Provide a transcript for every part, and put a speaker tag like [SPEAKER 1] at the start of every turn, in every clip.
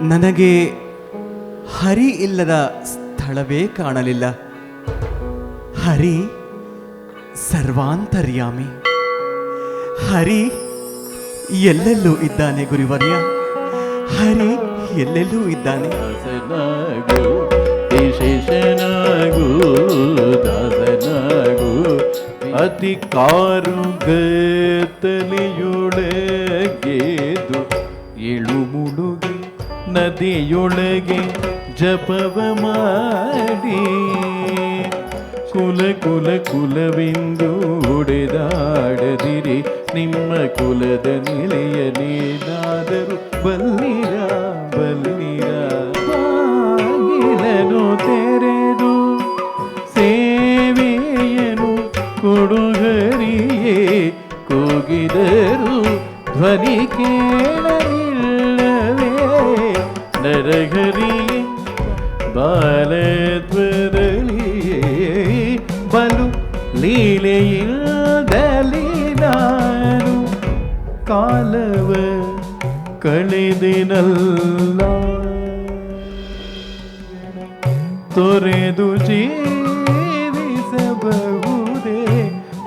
[SPEAKER 1] ನನಗೆ ಹರಿ ಇಲ್ಲದ ಸ್ಥಳವೇ ಕಾಣಲಿಲ್ಲ. ಹರಿ ಸರ್ವಾಂತರ್ಯಾಮಿ. ಹರಿ ಎಲ್ಲೆಲ್ಲೂ ಇದ್ದಾನೆ ಗುರುವರ್ಯ. ಹರಿ ಎಲ್ಲೆಲ್ಲೂ ಇದ್ದಾನೆ.
[SPEAKER 2] ವಿಶೇಷನಾಗು ದಾಸನಾಗು ಅತಿ ಕಾರುಗತ್ತಲಿಯೊಳಗೆದು ಇಳುಮುಳುಗೆ ನದಿಯೊಳಗೆ ಜಪವ ಮಾಡಿ ಕುಲ ಕುಲ ಕುಲವೆಂದು ಹೊಡೆದಾಡದಿರಿ. ನಿಮ್ಮ ಕುಲದ ನೆಲೆಯನೇನಾದರೂ ಬಲ್ಲಿರ ಬಲ್ಲಿರ. ಬಾಗಿಲನು ತೆರೆದು ಸೇವೆಯನು ಕೊಡುಗರಿಯೇ ಕೂಗಿದರು ಧ್ವನಿ ಕೇಳಲಿಲ್ಲವೇ. ನರಹರಿಯೇ ಬಾಲಧ್ವರಲಿಯೇ ಬಲು ಲೀಲೆಯಿಲ್ಲದಲಿ ನಾನು ಕಾಲವ ಕಳೆದಿನಲ್ಲ. ತೊರೆದು ಜೀವಿಸಬಹುದೇ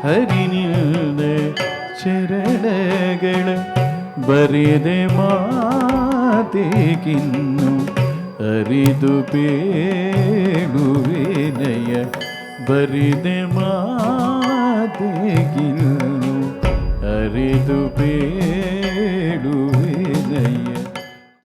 [SPEAKER 2] ಹರಿನಿಲ್ದ ಚರಣಗಳ ಬರಿದೆ ಮಾತೆಗಿನ್ನು ಅರಿದು ಬೇಡುವಿನಯ. ಬರಿದೆ ಮಾತೆಗಿನ್ನು ಅರಿದು